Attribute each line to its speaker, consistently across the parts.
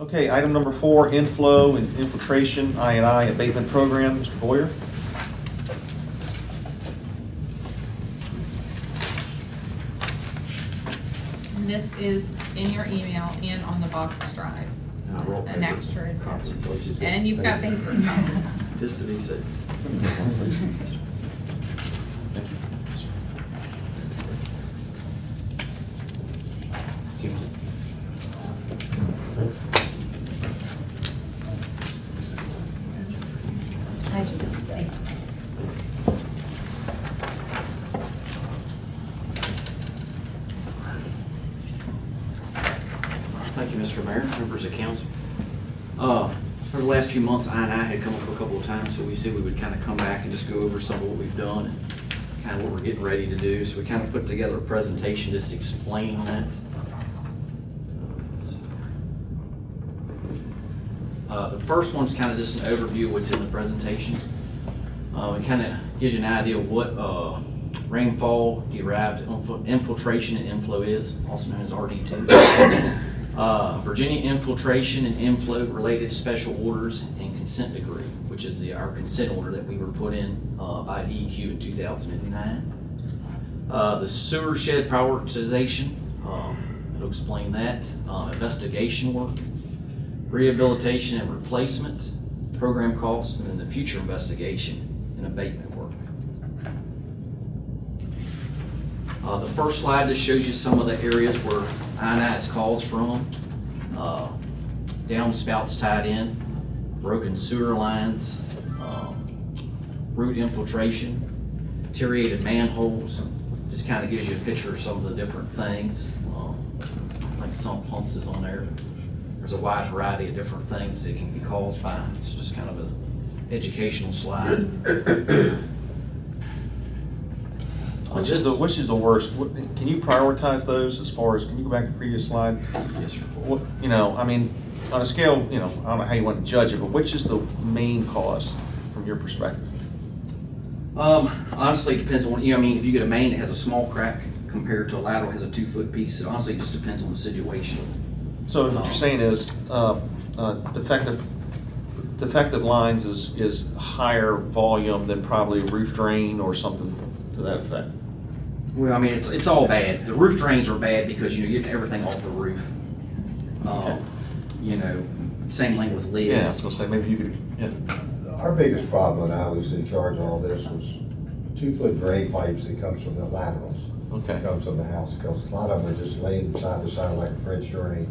Speaker 1: Okay, item number 4, inflow and infiltration I&I abatement program. Mr. Boyer?
Speaker 2: And this is in your email and on the box drive. An extra. And you've got paper copies.
Speaker 3: Just to be safe. Thank you, Mr. Mayor, members of council. For the last few months, I had come up a couple of times, so we said we would kind of come back and just go over some of what we've done and kind of what we're getting ready to do. So we kind of put together a presentation just explaining that. The first one's kind of just an overview of what's in the presentation. It kind of gives you an idea of what rainfall derived infiltration and inflow is, also known as RD2. Virginia infiltration and inflow related to special orders and consent decree, which is our consent order that we were put in by DEQ in 2009. The sewer shed prioritization, it'll explain that. Investigation work, rehabilitation and replacement, program costs, and then the future investigation and abatement work. The first slide just shows you some of the areas where I&I is caused from. Downspouts tied in, broken sewer lines, root infiltration, deteriorated manholes. Just kind of gives you a picture of some of the different things. Like sump pumps is on there. There's a wide variety of different things that can be caused by. It's just kind of an educational slide.
Speaker 1: Which is the worst? Can you prioritize those as far as, can you go back to the previous slide?
Speaker 3: Yes, sir.
Speaker 1: What, I mean, on a scale, I don't know how you want to judge it, but which is the main cause from your perspective?
Speaker 3: Honestly, it depends on, I mean, if you get a main that has a small crack compared to a lateral that has a 2-foot piece, it honestly just depends on the situation.
Speaker 1: So what you're saying is defective lines is higher volume than probably roof drain or something to that effect?
Speaker 3: Well, I mean, it's all bad. The roof drains are bad because, you're getting everything off the roof.
Speaker 1: Okay.
Speaker 3: Same thing with lids.
Speaker 1: Yeah, I was gonna say, maybe you could, yeah.
Speaker 4: Our biggest problem when I was in charge of all this was 2-foot drain pipes that comes from the laterals.
Speaker 1: Okay.
Speaker 4: Comes from the house, because a lot of them are just laying side to side like a French drain.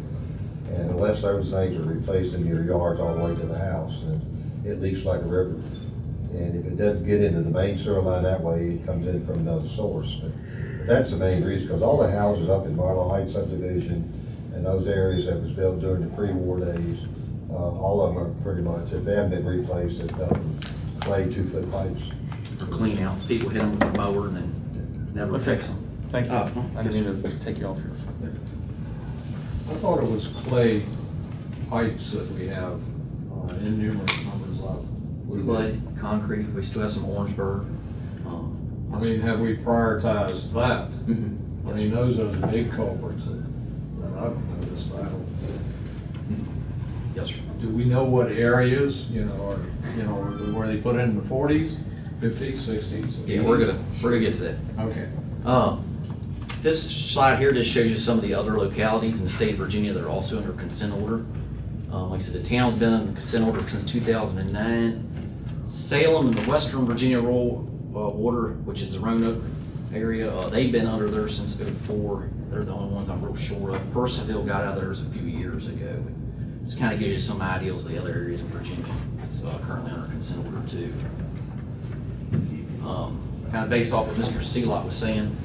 Speaker 4: And unless those things are replaced in your yards all the way to the house, and it leaks like a river. And if it doesn't get into the main sewer line that way, it comes in from another source. But that's the main reason, because all the houses up in Marlow Heights subdivision and those areas that was built during the pre-war days, all of them are pretty much, if they haven't been replaced, it's nothing, clay 2-foot pipes.
Speaker 3: For clean outs. People hit them with a mower and then never fix them.
Speaker 1: Thank you.
Speaker 3: Oh,
Speaker 1: I didn't mean to take you off here.
Speaker 5: I thought it was clay pipes that we have in numerous numbers of.
Speaker 3: Clay, concrete, we still have some Orangeburg.
Speaker 5: I mean, have we prioritized that?
Speaker 3: Mhm.
Speaker 5: I mean, those are the big culprits that I've noticed.
Speaker 3: Yes, sir.
Speaker 5: Do we know what areas, or, were they put in the 40s, 50s, 60s?
Speaker 3: Yeah, we're gonna get to that.
Speaker 5: Okay.
Speaker 3: This slide here just shows you some of the other localities in the state of Virginia that are also under consent order. Like I said, the town's been under consent order since 2009. Salem and the Western Virginia Rural Water, which is the Roanoke area, they've been under there since '04. They're the only ones I'm real sure of. Percival got out of theirs a few years ago. This kind of gives you some ideas of the other areas in Virginia. It's currently under consent order too. Kind of based off what Mr. Seelot was saying,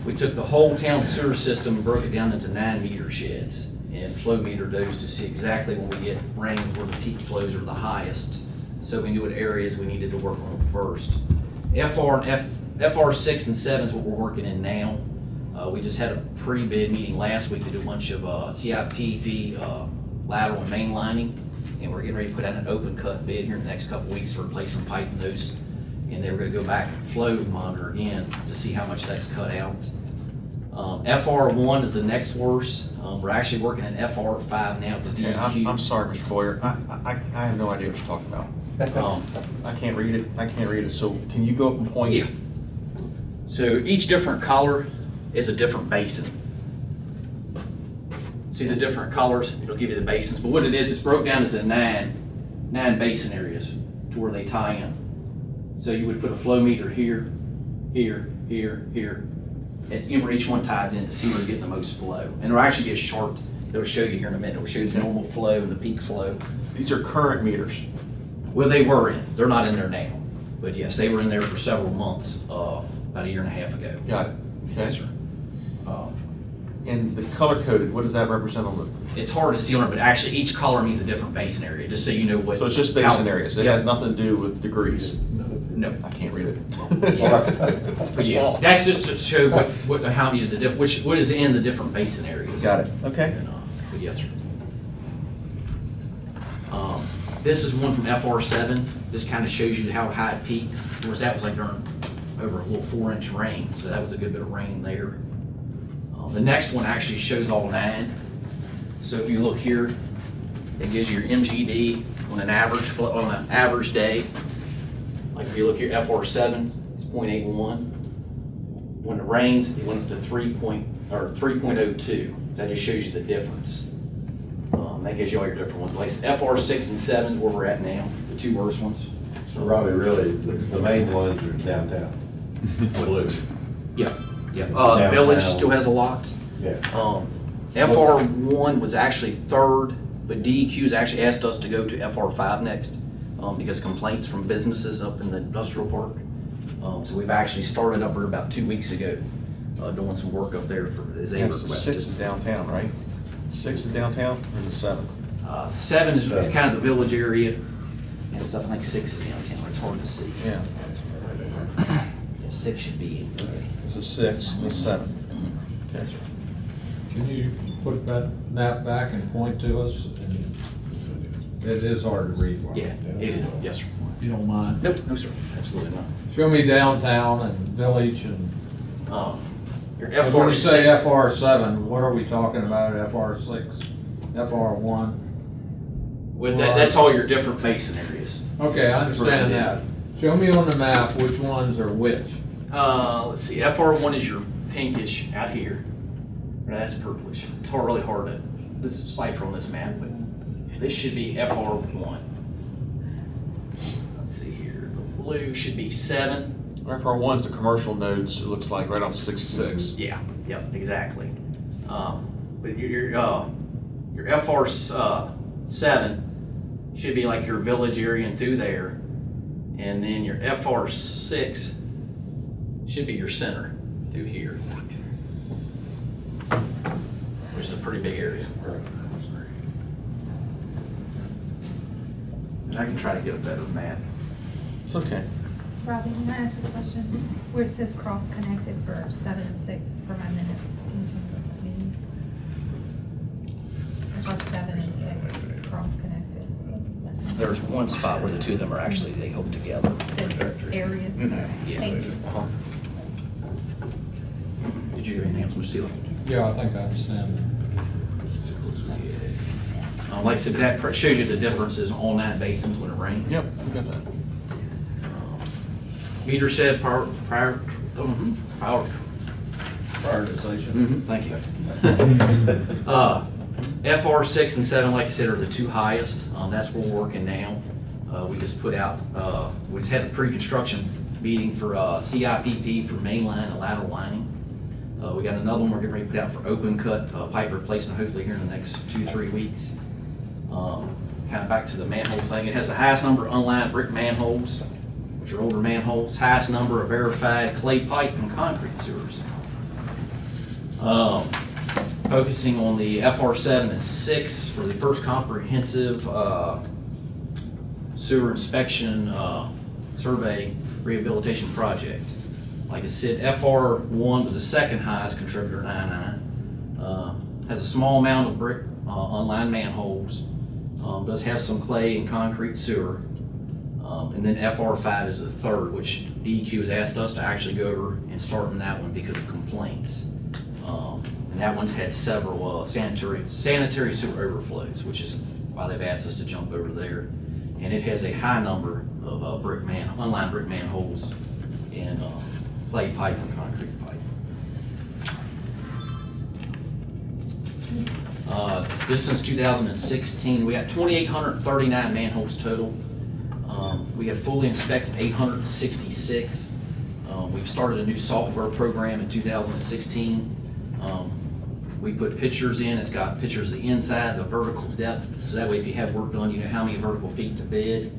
Speaker 3: we took the whole town sewer system and broke it down into 9 meter sheds and flow meter those to see exactly when we get rain where the peak flows are the highest. So we knew what areas we needed to work on first. FR 6 and 7 is what we're working in now. We just had a pre-bid meeting last week to do a bunch of CIPP lateral and main lining, and we're getting ready to put out an open cut bid here in the next couple of weeks to replace some pipe in those. And then we're gonna go back and flow monitor again to see how much that's cut out. FR1 is the next worst. We're actually working in FR5 now with the
Speaker 1: Okay,
Speaker 3: DEQ.
Speaker 1: I'm sorry, Mr. Boyer, I have no idea what you're talking about. I can't read it, so can you go up and point?
Speaker 3: Yeah. So each different color is a different basin. See the different colors? It'll give you the basins. But what it is, it's broke down into nine basin areas to where they tie in. So you would put a flow meter here, here, here, here, and where each one ties in to see where you're getting the most flow. And it'll actually be a chart that'll show you here in a minute. It'll show you the normal flow and the peak flow.
Speaker 1: These are current meters.
Speaker 3: Well, they were in. They're not in there now. But yes, they were in there for several months, about a year and a half ago.
Speaker 1: Got it, okay?
Speaker 3: Yes, sir.
Speaker 1: And the color coded, what does that represent on the?
Speaker 3: It's hard to see on it, but actually each color means a different basin area, just so you know what.
Speaker 1: So it's just basin
Speaker 3: how-
Speaker 1: areas, it
Speaker 3: Yeah.
Speaker 1: has nothing to do with degrees?
Speaker 3: No.
Speaker 1: I can't read it.
Speaker 3: But yeah, that's just to show how many of the what is in the different basin areas.
Speaker 1: Got it, okay.
Speaker 3: And, but yes, sir. This is one from FR7. This kind of shows you how high it peaked. Of course, that was like during over a little 4-inch rain, so that was a good bit of rain there. The next one actually shows all 9. So if you look here, it gives you your MGD on an average day. Like if you look here, FR7 is 0.81. When it rains, it went up to 3.02. So that just shows you the difference. That gives you all your different ones. Like FR6 and 7 is where we're at now, the 2 worst ones.
Speaker 4: So Robbie, really, the main ones are downtown. Blue.
Speaker 3: Yep, yep.
Speaker 4: Downtown.
Speaker 3: Village still has a lot.
Speaker 4: Yeah.
Speaker 3: FR1 was actually 3rd, but DEQ's actually asked us to go to FR5 next because of complaints from businesses up in the industrial park. So we've actually started up there about 2 weeks ago, doing some work up there as they
Speaker 1: Yeah, so
Speaker 3: requested.
Speaker 1: 6 is downtown, right? 6 is downtown, or is it 7?
Speaker 3: 7 is kind of the village area and stuff. I think 6 is downtown. It's hard to see.
Speaker 1: Yeah,
Speaker 3: Yeah, 6 should be.
Speaker 1: it's a 6, and a 7. Okay.
Speaker 5: Can you put that map back and point to us? It is hard to read. Mark.
Speaker 3: Yeah, it is. Yes, sir.
Speaker 5: If you don't mind.
Speaker 3: Nope, no, sir. Absolutely not.
Speaker 5: Show me downtown and village and.
Speaker 3: Your
Speaker 5: When you say
Speaker 3: FR6.
Speaker 5: FR7, what are we talking about, FR6, FR1?
Speaker 3: With that, that's all your different basin areas.
Speaker 5: Okay, I understand that. Show me on the map which ones are which.
Speaker 3: Let's see, FR1 is your pinkish out here. That's purplish. It's really hard to decipher on this map, but this should be FR1. Let's see here, the blue should be 7.
Speaker 1: FR1 is the commercial nodes, it looks like, right off 66.
Speaker 3: Yeah, yep, exactly. But your FR7 should be like your village area and through there. And then your FR6 should be your center through here. Which is a pretty big area. And I can try to get a better map.
Speaker 1: It's okay.
Speaker 6: Robbie, can I ask a question? Where it says cross-connected for 7 and 6 for my minutes, can you tell me what that means? I thought 7 and 6 cross-connected. What does that mean?
Speaker 7: There's one spot where the 2 of them are actually, they hook together.
Speaker 6: This areas?
Speaker 3: Yeah.
Speaker 6: Thank you.
Speaker 3: Did you hear anything else, Mr. Sealer?
Speaker 5: Yeah, I think I understand.
Speaker 3: Like I said, that shows you the differences on 9 basins when it rains.
Speaker 1: Yep, we got that.
Speaker 3: Meter said power.
Speaker 5: Prioritization.
Speaker 3: Thank you. FR6 and 7, like I said, are the 2 highest. That's where we're working now. We just put out, we just had a pre-construction meeting for CIPP for main line and lateral lining. We got another one we're getting ready to put out for open cut pipe replacement, hopefully here in the next 2-3 weeks. Kind of back to the manhole thing. It has the highest number of unlined brick manholes, which are older manholes, highest number of verified clay pipe and concrete sewers. Focusing on the FR7 and 6 for the first comprehensive sewer inspection survey rehabilitation project. Like I said, FR1 was the second highest contributor, 99. Has a small amount of brick unlined manholes. Does have some clay and concrete sewer. And then FR5 is the third, which DEQ has asked us to actually go over and start on that one because of complaints. And that one's had several sanitary sewer overflows, which is why they've asked us to jump over there. And it has a high number of unlined brick manholes and clay pipe and concrete pipe. This since 2016, we got 2,839 manholes total. We have fully inspected 866. We've started a new software program in 2016. We put pictures in, it's got pictures of the inside, the vertical depth, so that way if you have work done, you know how many vertical feet to bid.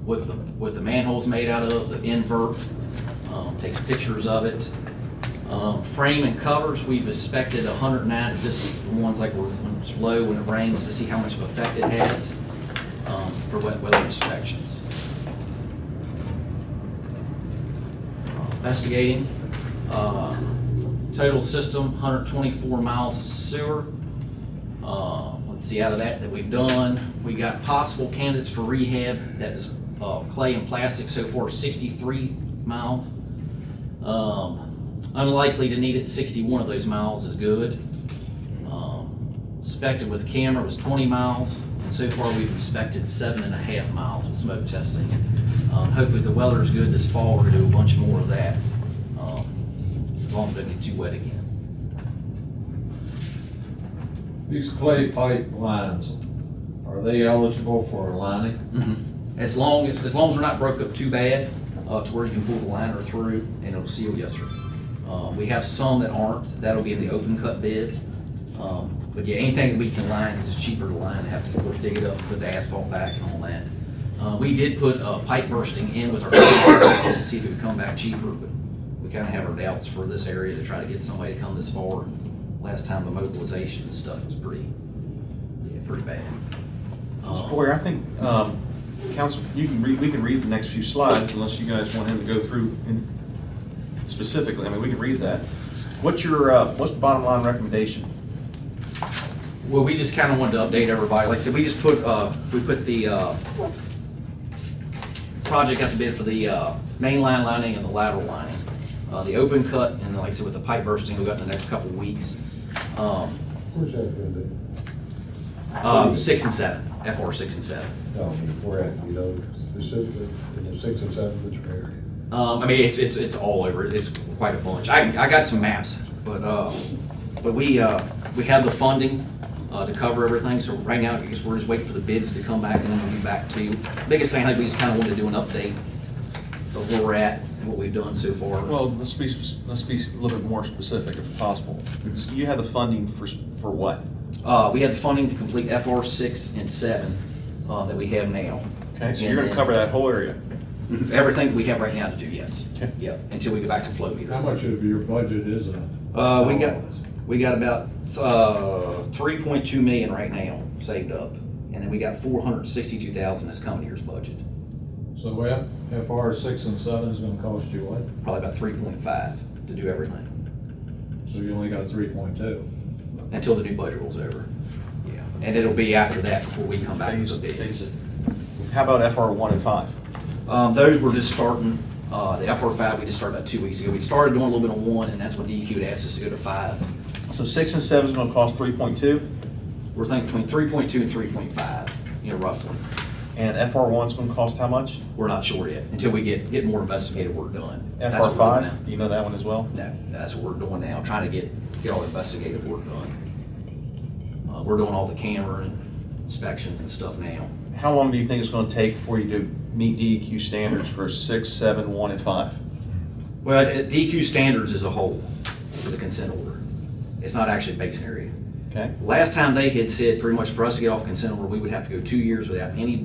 Speaker 3: What the manhole's made out of, the invert, takes pictures of it. Frame and covers, we've inspected 109, just the ones like when it's low, when it rains, to see how much of effect it has for wet weather inspections. Investigating, total system, 124 miles of sewer. Let's see, out of that we've done, we got possible candidates for rehab, that is clay and plastic, so far 63 miles. Unlikely to need it, 61 of those miles is good. Inspected with camera was 20 miles, and so far we've inspected 7.5 miles with smoke testing. Hopefully if the weather is good this fall, we're gonna do a bunch more of that, as long as it doesn't get too wet again.
Speaker 5: These clay pipe lines, are they eligible for lining?
Speaker 3: As long as they're not broke up too bad, to where you can pull the liner through and it'll seal, yes, sir. We have some that aren't, that'll be in the open cut bid. But yeah, anything that we can line, because it's cheaper to line, have to, of course, dig it up, put the asphalt back and all that. We did put pipe bursting in with our just to see if it would come back cheaper, but we kind of have our doubts for this area to try to get somebody to come this far. Last time the mobilization and stuff was pretty bad.
Speaker 1: Mr. Boyer, I think, council, we can read the next few slides unless you guys want him to go through specifically. I mean, we can read that. What's the bottom line recommendation?
Speaker 3: Well, we just kind of wanted to update everybody. Like I said, we just put the project out to bid for the main line lining and the lateral lining. The open cut, and like I said, with the pipe bursting, we got in the next couple of weeks.
Speaker 4: Where's that gonna be?
Speaker 3: 6 and 7, FR 6 and 7.
Speaker 4: No, I mean, where at, you know, specifically in the 6 and 7, which area?
Speaker 3: I mean, it's all over. It's quite a bunch. I got some maps, but we have the funding to cover everything. So right now, I guess we're just waiting for the bids to come back, and then we'll be back to you. Biggest thing, like, we just kind of wanted to do an update of where we're at and what we've done so far.
Speaker 1: Well, let's be a little bit more specific if possible. So you have the funding for what?
Speaker 3: We have the funding to complete FR 6 and 7 that we have now.
Speaker 1: Okay, so you're gonna cover that whole area?
Speaker 3: Everything we have right now to do, yes.
Speaker 1: Okay.
Speaker 3: Yep, until we go back to flow meter.
Speaker 5: How much of your budget is that?
Speaker 3: We got about 3.2 million right now saved up, and then we got 462,000 this coming year's budget.
Speaker 5: So FR 6 and 7 is gonna cost you what?
Speaker 3: Probably about 3.5 to do everything
Speaker 5: So you only got 3.2.
Speaker 3: until the new budget rolls over. Yeah, and it'll be after that before we come back with the
Speaker 1: Phase
Speaker 3: bids.
Speaker 1: it. How about FR 1 and 5?
Speaker 3: Those were just starting. The FR 5 we just started about 2 weeks ago. We started doing a little bit on 1, and that's when DEQ had asked us to go to 5.
Speaker 1: So 6 and 7 is gonna cost 3.2,
Speaker 3: We're thinking between 3.2 and 3.5, roughly.
Speaker 1: and FR 1 is gonna cost how much?
Speaker 3: We're not sure yet until we get more investigative work done. That's
Speaker 1: FR
Speaker 3: what we're doing
Speaker 1: 5, do you know that one as well?
Speaker 3: now. No, that's what we're doing now, trying to get all the investigative work done. We're doing all the camera and inspections and stuff now.
Speaker 1: How long do you think it's gonna take for you to meet DEQ standards for 6, 7, 1, and 5?
Speaker 3: Well, DEQ standards as a whole for the consent order. It's not actually basin area.
Speaker 1: Okay,
Speaker 3: Last time they had said pretty much for us to get off consent order, we would have to go 2 years without any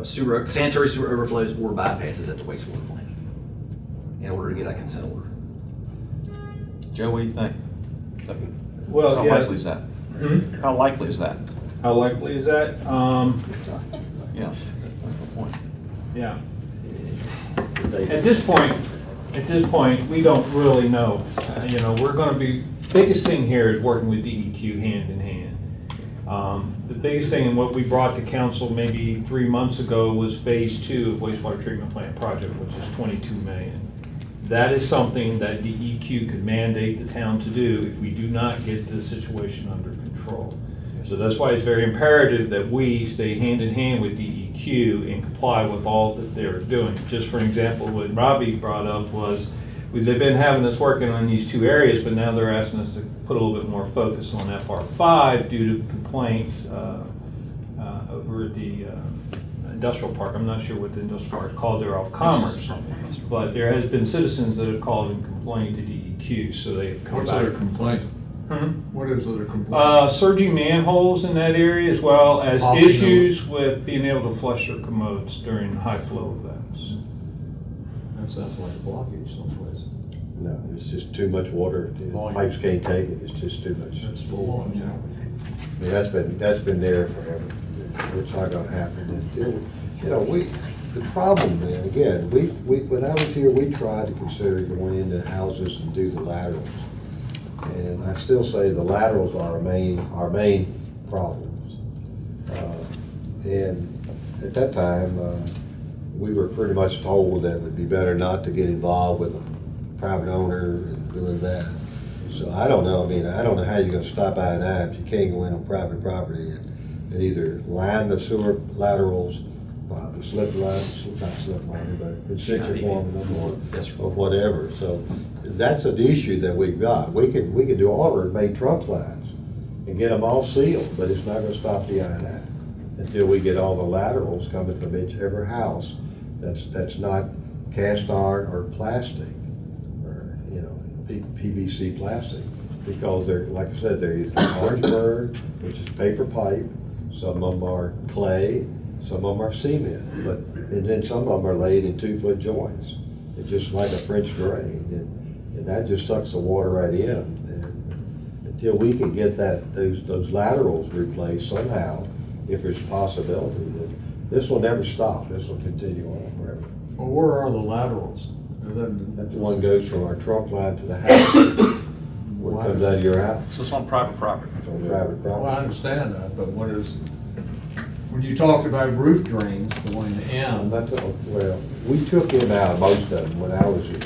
Speaker 3: sanitary sewer overflows or bypasses at the wastewater plant in order to get that consent order.
Speaker 1: Joe, what do you think?
Speaker 8: Well,
Speaker 1: How
Speaker 8: yeah.
Speaker 1: likely is that?
Speaker 8: Hmm?
Speaker 1: How likely is that?
Speaker 8: How likely is that?
Speaker 1: Yeah, that's the point.
Speaker 8: Yeah. At this point, we don't really know. We're gonna be, biggest thing here is working with DEQ hand in hand. The biggest thing and what we brought to council maybe 3 months ago was phase 2 of wastewater treatment plant project, which is 22 million. That is something that DEQ could mandate the town to do if we do not get this situation under control. So that's why it's very imperative that we stay hand in hand with DEQ and comply with all that they're doing. Just for example, what Robbie brought up was, they've been having us working on these two areas, but now they're asking us to put a little bit more focus on FR5 due to complaints over at the industrial park. I'm not sure what the industrial park is called there, off Commerce. But there has been citizens that have called and complained to DEQ, so they've come
Speaker 5: What's
Speaker 8: back.
Speaker 5: their complaint?
Speaker 8: Hmm?
Speaker 5: What is their complaint?
Speaker 8: Surging manholes in that area, as well as
Speaker 5: Popping them.
Speaker 8: issues with being able to flush their commodes during high flow events.
Speaker 5: That sounds like a blockage someplace.
Speaker 4: No, it's just too much water. The
Speaker 5: Volume.
Speaker 4: pipes can't take it. It's just too much.
Speaker 5: It's full on, yeah.
Speaker 4: I mean, that's been there forever. It's not gonna happen. The problem then, again, when I was here, we tried to consider going into houses and do the laterals. And I still say the laterals are our main problems. And at that time, we were pretty much told that it would be better not to get involved with a private owner and doing that. So I don't know, I don't know how you're gonna stop I-9 if you can't go in on private property and either line the sewer laterals, the slip lines, not slip line, but in situ form
Speaker 3: Yes, sir.
Speaker 4: or whatever. So that's an issue that we've got. We can do all our main trunk lines and get them all sealed, but it's not gonna stop the I-9 until we get all the laterals coming from every house that's not cast iron or plastic, or, PVC plastic. Because they're, like I said, they're either Orangeburg, which is paper pipe, some of them are clay, some of them are cement, and then some of them are laid in 2-foot joints. It's just like a French drain, and that just sucks the water right in. And until we can get those laterals replaced somehow, if there's a possibility, then this will never stop. This will continue on forever.
Speaker 5: Well, where are the laterals? Is that-
Speaker 4: That one goes from our trunk line to the house, what comes out of your house,
Speaker 1: So it's on private property.
Speaker 4: it's on private
Speaker 5: Well, I
Speaker 4: property.
Speaker 5: understand that, but when you talked about roof drains going in,
Speaker 4: Well, we took them out, most of them, when I was here,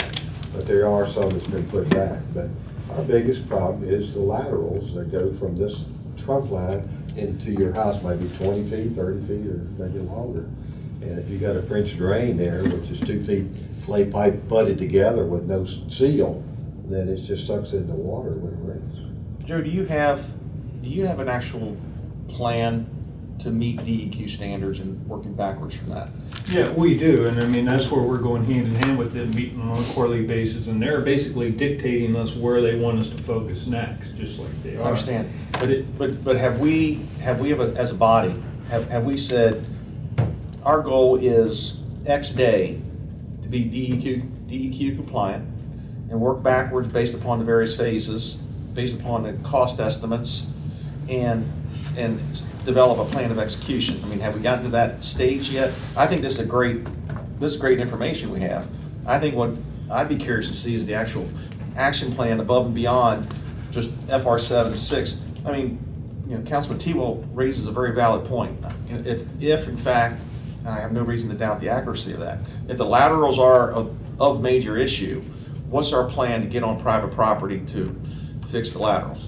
Speaker 4: but there are some that's been put back. But our biggest problem is the laterals that go from this trunk line into your house, maybe 20 feet, 30 feet, or maybe longer. And if you got a French drain there, which is 2 feet clay pipe butted together with no seal, then it just sucks in the water when it rains.
Speaker 1: Joe, do you have an actual plan to meet DEQ standards and working backwards from that?
Speaker 8: Yeah, we do, and that's where we're going hand in hand with them, meeting on a quarterly basis, and they're basically dictating us where they want us to focus next, just like they
Speaker 1: I
Speaker 8: are.
Speaker 1: understand, but have we as a body, have we said, our goal is X day to be DEQ compliant, and work backwards based upon the various phases, based upon the cost estimates, and develop a plan of execution? Have we gotten to that stage yet? I think this is great information we have. I think what I'd be curious to see is the actual action plan above and beyond just FR7, 6. Councilman T-Will raises a very valid point. If in fact, I have no reason to doubt the accuracy of that, if the laterals are of major issue, what's our plan to get on private property to fix the laterals?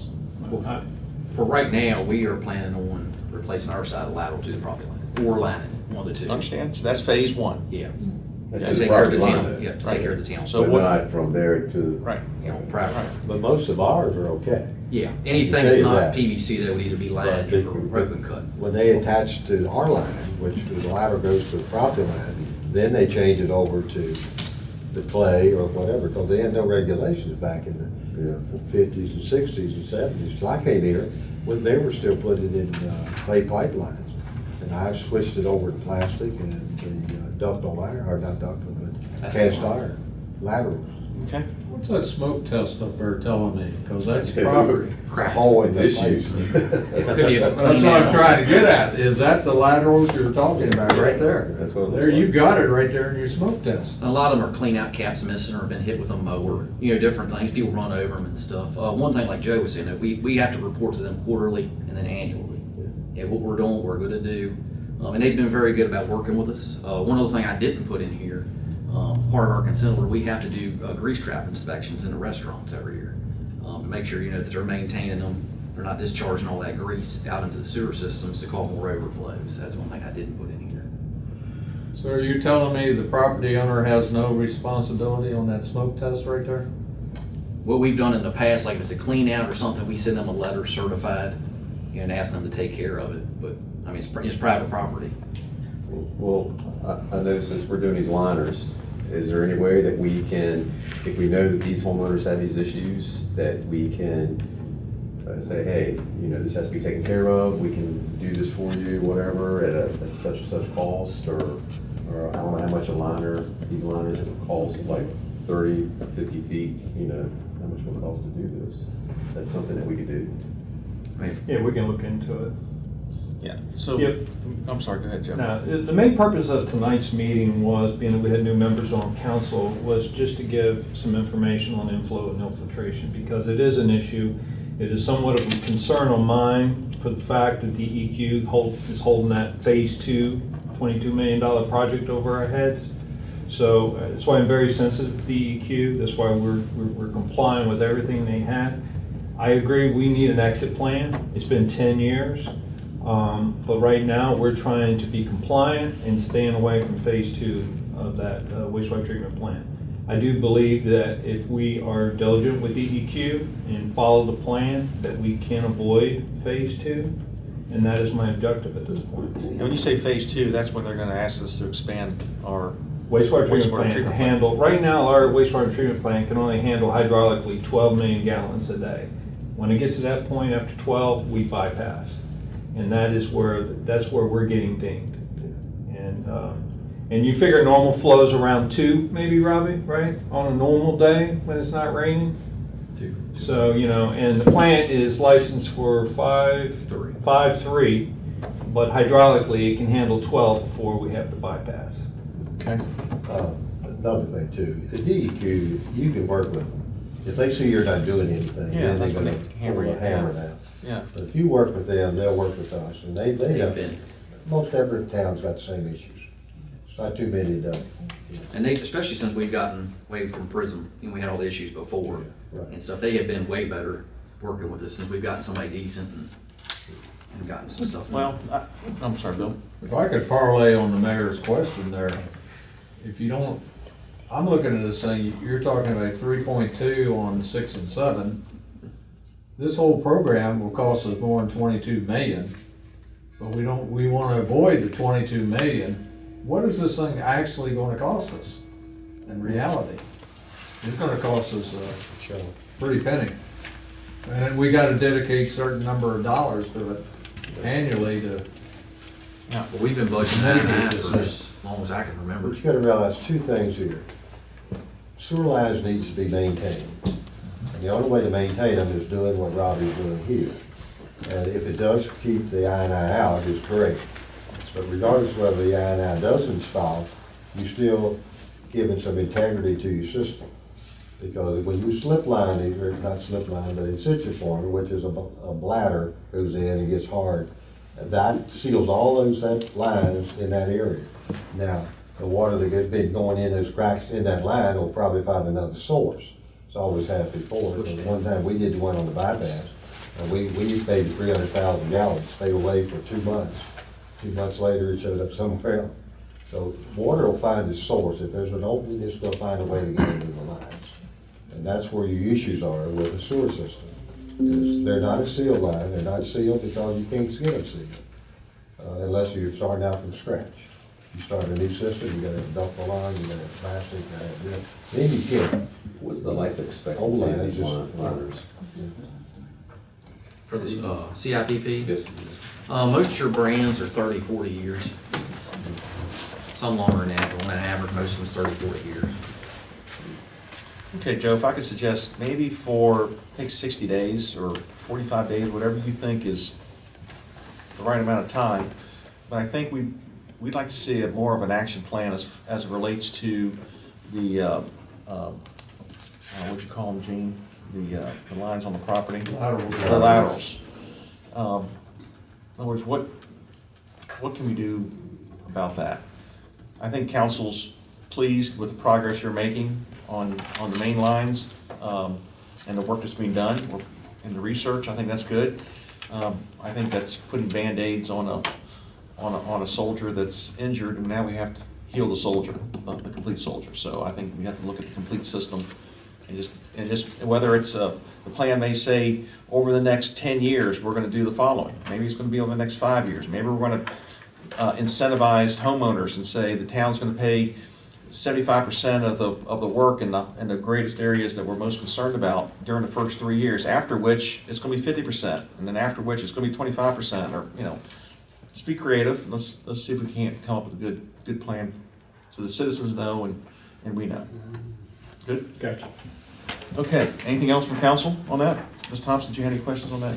Speaker 3: For right now, we are planning on replacing our side of the lateral to the property line, or lining, one of the two.
Speaker 1: Understand? So that's phase one.
Speaker 3: Yeah.
Speaker 9: That's
Speaker 3: To
Speaker 9: just
Speaker 3: take care of the
Speaker 9: property
Speaker 3: town,
Speaker 9: line.
Speaker 3: yeah, to
Speaker 1: Right.
Speaker 3: take care of the town.
Speaker 1: So
Speaker 9: But
Speaker 1: what-
Speaker 9: not from there to.
Speaker 1: Right.
Speaker 3: You know, private.
Speaker 1: Right.
Speaker 4: But most of ours are okay.
Speaker 3: Yeah, anything
Speaker 4: Tell
Speaker 3: that's
Speaker 4: you
Speaker 3: not
Speaker 4: that.
Speaker 3: PVC that would either be lined
Speaker 4: But
Speaker 3: or open cut.
Speaker 4: When they attach to our line, which the lateral goes to the property line, then they change it over to the clay or whatever, because they had no regulations back in the 50s and 60s and 70s. So I came here, when they were still putting in clay pipelines. And I've switched it over to plastic and the ductile iron, or not ductile, but
Speaker 3: That's
Speaker 4: cast
Speaker 3: the one.
Speaker 4: iron laterals.
Speaker 1: Okay.
Speaker 5: what's that smoke test up there telling me? Because that's property.
Speaker 3: Cracks.
Speaker 4: Hole in the
Speaker 9: Issues.
Speaker 4: pipe.
Speaker 3: Could be a
Speaker 5: That's what I'm trying to get at. Is that the laterals you're talking about right there?
Speaker 9: That's what it looks
Speaker 5: There, you've
Speaker 9: like.
Speaker 5: got it right there in your smoke test.
Speaker 3: A lot of them are clean out caps missing or been hit with a mower, different things. People run over them and stuff. One thing, like Joe was saying, that we have to report to them quarterly and then annually. Yeah, what we're doing, what we're going to do. And they've been very good about working with us. One other thing I didn't put in here part of our consent order, we have to do grease trap inspections in the restaurants every year. To make sure, that they're maintaining them, they're not discharging all that grease out into the sewer systems to cause more overflows. That's one thing I didn't put in here.
Speaker 5: So are you telling me the property owner has no responsibility on that smoke test right there?
Speaker 3: What we've done in the past, like if it's a clean out or something, we send them a letter certified and ask them to take care of it. But, I mean, it's private property.
Speaker 9: Well, I know since we're doing these liners, is there any way that we can, if we know that these homeowners have these issues, that we can say, hey, this has to be taken care of, we can do this for you, whatever, at such and such cost, or I don't know how much a liner, these liners would cost, like 30, 50 feet, how much would it cost to do this? Is that something that we could do?
Speaker 3: I mean,
Speaker 8: Yeah, we can look into it.
Speaker 1: Yeah, so,
Speaker 8: Yep.
Speaker 1: I'm sorry, go ahead, Jeff.
Speaker 8: Now, the main purpose of tonight's meeting was, being that we had new members on council, was just to give some information on inflow and infiltration, because it is an issue. It is somewhat of a concern on mine for the fact that DEQ is holding that phase 2, $22 million project over our heads. So that's why I'm very sensitive to DEQ. That's why we're complying with everything they had. I agree, we need an exit plan. It's been 10 years. But right now, we're trying to be compliant and staying away from phase 2 of that wastewater treatment plant. I do believe that if we are diligent with DEQ and follow the plan, that we can avoid phase 2, and that is my objective at this point.
Speaker 1: And when you say phase 2, that's when they're gonna ask us to expand our,
Speaker 8: Wastewater treatment
Speaker 1: Wastewater
Speaker 8: plant to
Speaker 1: treatment plant.
Speaker 8: handle, right now, our wastewater treatment plant can only handle hydraulically 12 million gallons a day. When it gets to that point, after 12, we bypass. And that's where we're getting dinged. And you figure normal flows around 2, maybe, Robbie, right? On a normal day when it's not raining?
Speaker 3: 2.
Speaker 8: So, and the plant is licensed for 5.3, but hydraulically it can handle 12 before we have to bypass.
Speaker 1: okay?
Speaker 4: Another thing too, the DEQ, you can work with them. If they see you're not doing anything,
Speaker 1: Yeah,
Speaker 4: then they're
Speaker 1: that's when
Speaker 4: gonna
Speaker 1: they hammer you
Speaker 4: hammer
Speaker 1: down.
Speaker 4: it out.
Speaker 1: Yeah,
Speaker 4: But if you work with them, they'll work with us, and they
Speaker 3: They've
Speaker 4: know,
Speaker 3: been.
Speaker 4: most every town's got the same issues. It's not too many that don't.
Speaker 3: And they, especially since we've gotten away from PRISM, and we had all the issues before
Speaker 4: Right.
Speaker 3: and stuff, they have been way better working with us since we've gotten somebody decent and gotten some stuff.
Speaker 1: well, I'm sorry, Bill.
Speaker 5: If I could parlay on the mayor's question there, if you don't, I'm looking at this thing, you're talking about 3.2 on 6 and 7. This whole program will cost us more than 22 million, but we want to avoid the 22 million. What is this thing actually going to cost us in reality? It's going to cost us a pretty penny. And we got to dedicate a certain number of dollars to it annually to,
Speaker 3: But we've been budgeting that for as long as I can remember.
Speaker 4: But you gotta realize 2 things here. Sewer lines needs to be maintained. And the only way to maintain them is doing what Robbie's doing here. And if it does keep the I&I out, it's great. But regardless of whether the I&I does install, you still giving some integrity to your system. Because when you slip line, or not slip line, but in situ form, which is a bladder goes in and gets hard, that seals all those lines in that area. Now, the water that gets been going in those cracks in that line will probably find another source. It's always happened before. Because one time we did the one on the bypass, and we paid 300,000 gallons, stayed away for 2 months. 2 months later, it showed up somewhere else. So water will find its source. If there's an opening, it's gonna find a way to get into the lines. And that's where your issues are with the sewer system. Is they're not a sealed line, they're not sealed because you can't get them sealed. Unless you're starting out from scratch. You start a new system, you gotta have ductile line, you gotta have plastic, you gotta have this. Then you can't.
Speaker 9: What's the life expectancy of these liners?
Speaker 3: For the CIPP,
Speaker 9: Yes.
Speaker 3: most of your brands are 30, 40 years. Some longer than that, but on average, most of them is 30, 40 years.
Speaker 1: Okay, Joe, if I could suggest maybe for, I think 60 days or 45 days, whatever you think is the right amount of time. But I think we'd like to see a more of an action plan as it relates to the, what'd you call them, Gene? The lines on the property?
Speaker 5: Laterals.
Speaker 1: The laterals. In other words, what can we do about that? I think council's pleased with the progress you're making on the main lines, and the work that's being done, and the research. I think that's good. I think that's putting Band-Aids on a soldier that's injured, and now we have to heal the soldier, the complete soldier. So I think we have to look at the complete system, and just whether it's the plan may say over the next 10 years we're going to do the following. Maybe it's going to be over the next 5 years. Maybe we're going to incentivize homeowners and say the town's going to pay 75% of the work in the greatest areas that we're most concerned about during the first 3 years. After which it's going to be 50%, and then after which it's going to be 25%, or just be creative. Let's see if we can't come up with a good plan, so the citizens know and we know. Good.
Speaker 8: Gotcha.
Speaker 1: Okay. Anything else from council on that? Ms. Thompson, do you have any questions on that?